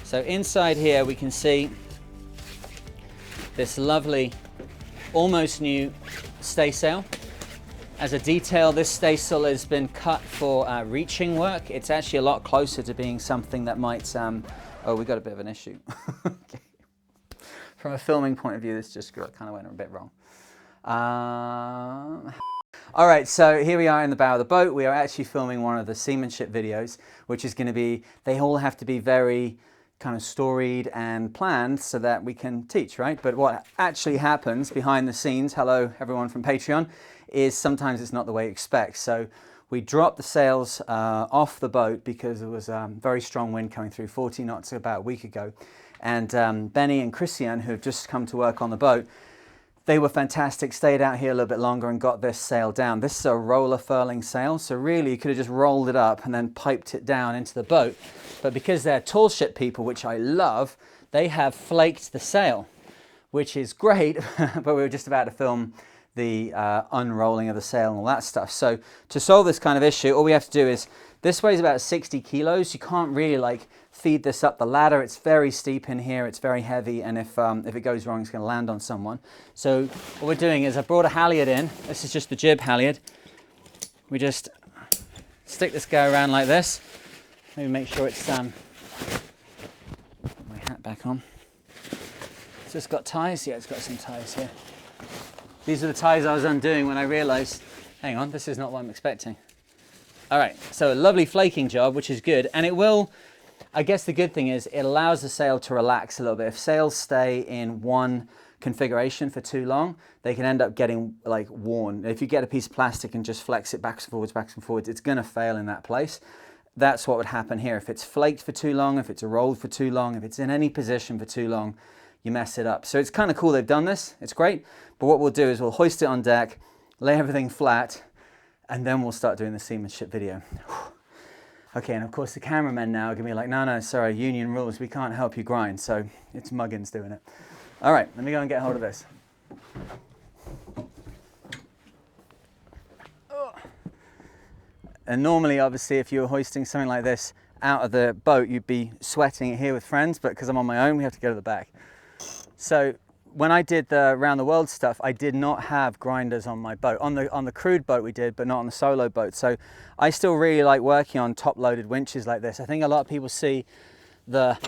So inside here we can see this lovely, almost new staysail. As a detail, this staysail has been cut for reaching work. It's actually a lot closer to being something that might, oh, we got a bit of an issue. Okay. From a filming point of view, this just kind of went a bit wrong. All right, so here we are in the bow of the boat. We are actually filming one of the seamanship videos, which is going to be, they all have to be very kind of storied and planned so that we can teach, right? But what actually happens behind the scenes, hello everyone from Patreon, is sometimes it's not the way you expect. So we dropped the sails off the boat because there was a very strong wind coming through, 40 knots about a week ago. And Benny and Christian, who have just come to work on the boat, they were fantastic, stayed out here a little bit longer and got this sail down. This is a roller furling sail, so really you could have just rolled it up and then piped it down into the boat. But because they're tall ship people, which I love, they have flaked the sail, which is great, but we were just about to film the unrolling of the sail and all that stuff. So to solve this kind of issue, all we have to do is, this weighs about 60 kilos. You can't really like feed this up the ladder. It's very steep in here, it's very heavy, and if it goes wrong, it's going to land on someone. So what we're doing is I brought a halyard in. This is just the jib halyard. We just stick this guy around like this. Maybe make sure it's, put my hat back on. So it's got ties? Yeah, it's got some ties here. These are the ties I was undoing when I realized, hang on, this is not what I'm expecting. All right, so a lovely flaking job, which is good. And it will, I guess the good thing is it allows the sail to relax a little bit. If sails stay in one configuration for too long, they can end up getting like worn. If you get a piece of plastic and just flex it backwards and forwards, it's gonna fail in that place. That's what would happen here. If it's flaked for too long, if it's rolled for too long, if it's in any position for too long, you mess it up. So it's kind of cool they've done this, it's great. But what we'll do is we'll hoist it on deck, lay everything flat, and then we'll start doing the seamanship video. Okay, and of course the cameramen now are gonna be like, no, sorry, union rules, we can't help you grind. So it's Muggins doing it. All right, let me go and get hold of this. And normally, obviously, if you were hoisting something like this out of the boat, you'd be sweating it here with friends, but because I'm on my own, we have to go to the back. So when I did the around the world stuff, I did not have grinders on my boat. On the crewed boat we did, but not on the solo boat. So I still really like working on top-loaded winches like this. I think a lot of people see the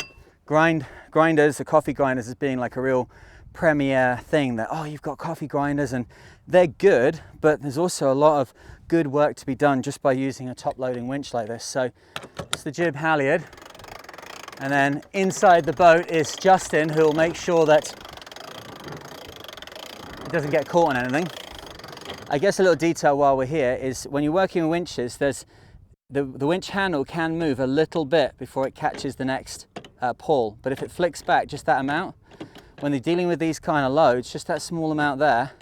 grinders, the coffee grinders, as being like a real premier thing that, oh, you've got coffee grinders, and they're good, but there's also a lot of good work to be done just by using a top-loading winch like this. So it's the jib halyard, and then inside the boat is Justin, who will make sure that it doesn't get caught on anything. I guess a little detail while we're here is when you're working with winches, there's the winch handle can move a little bit before it catches the next pull, but if it flicks back just that amount, when they're dealing with these kind of loads, just that small amount there,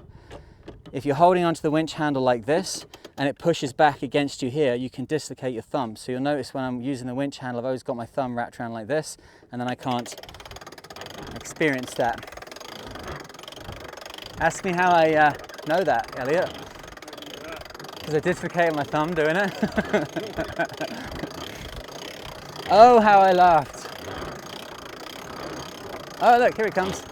if you're holding onto the winch handle like this and it pushes back against you here, you can dislocate your thumb. So you'll notice when I'm using the winch handle, I've always got my thumb wrapped around like this, and then I can't experience that. Ask me how I know that, Elliot. Because I dislocated my thumb doing it. Oh, how I laughed. Oh, look, here it comes.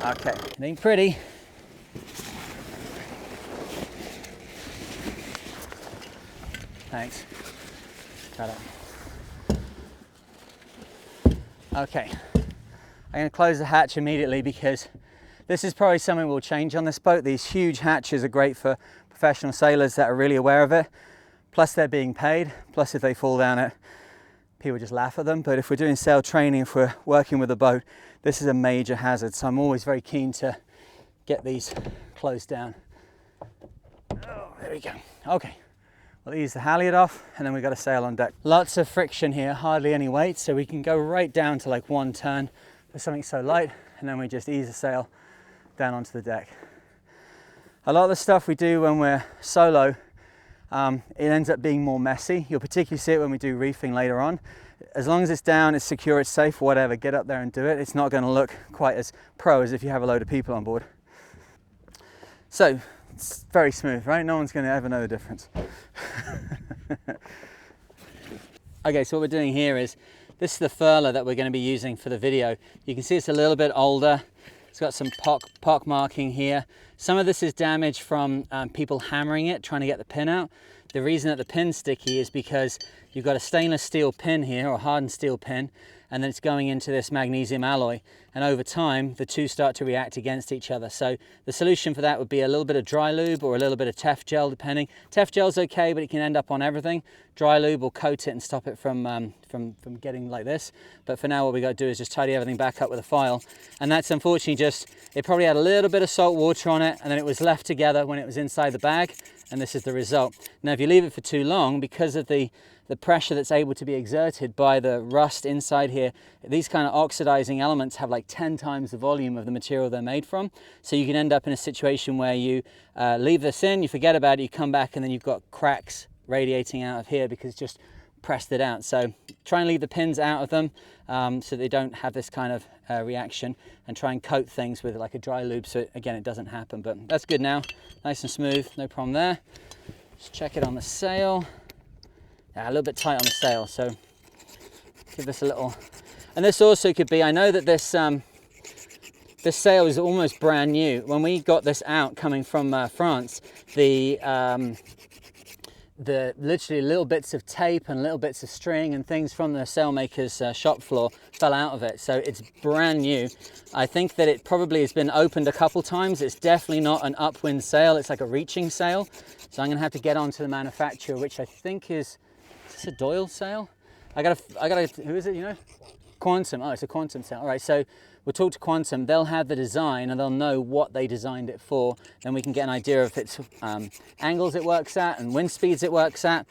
Okay, it ain't pretty. Thanks. Got it. Okay, I'm going to close the hatch immediately because this is probably something we'll change on this boat. These huge hatches are great for professional sailors that are really aware of it. Plus they're being paid. Plus if they fall down it, people just laugh at them. But if we're doing sail training, if we're working with a boat, this is a major hazard. So I'm always very keen to get these closed down. Oh, there we go. Okay. We'll ease the halyard off and then we've got a sail on deck. Lots of friction here, hardly any weight, so we can go right down to like one turn for something so light, and then we just ease the sail down onto the deck. A lot of the stuff we do when we're solo, it ends up being more messy. You'll particularly see it when we do reefing later on. As long as it's down, it's secure, it's safe, whatever, get up there and do it. It's not going to look quite as pro as if you have a load of people on board. So It's very smooth, right? No one's going to ever know the difference. Okay, so what we're doing here is, this is the furler that we're going to be using for the video. You can see it's a little bit older. It's got some pock marking here. Some of this is damage from people hammering it, trying to get the pin out. The reason that the pin's sticky is because you've got a stainless steel pin here, or a hardened steel pin, and then it's going into this magnesium alloy. And over time, the two start to react against each other. So the solution for that would be a little bit of dry lube or a little bit of Tef gel, depending. Tef gel's okay, but it can end up on everything. Dry lube will coat it and stop it from getting like this. But for now, what we got to do is just tidy everything back up with a file. And that's unfortunately just, it probably had a little bit of salt water on it, and then it was left together when it was inside the bag. And this is the result. Now, if you leave it for too long, because of the pressure that's able to be exerted by the rust inside here, these kind of oxidizing elements have like 10 times the volume of the material they're made from. So you can end up in a situation where you leave this in, you forget about it, you come back, and then you've got cracks radiating out of here because it's just pressed it out. So try and leave the pins out of them so they don't have this kind of reaction, and try and coat things with like a dry lube so again it doesn't happen. But that's good now, nice and smooth, no problem there. Just check it on the sail. Yeah, a little bit tight on the sail, so give this a little. And this also could be, I know that this this sail is almost brand new. When we got this out coming from France, the literally little bits of tape and little bits of string and things from the sailmaker's shop floor fell out of it. So it's brand new. I think that it probably has been opened a couple times. It's definitely not an upwind sail. It's like a reaching sail. So I'm gonna have to get on to the manufacturer, which I think is this a Doyle sail? I gotta, who is it, you know? Quantum. Oh, it's a Quantum sail. All right, so we'll talk to Quantum. They'll have the design and they'll know what they designed it for. Then we can get an idea of its angles it works at and wind speeds it works at,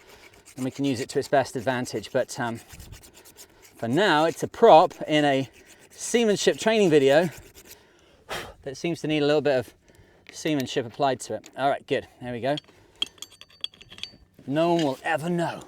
and we can use it to its best advantage. But for now, it's a prop in a seamanship training video that seems to need a little bit of seamanship applied to it. All right, good. There we go. No one will ever know.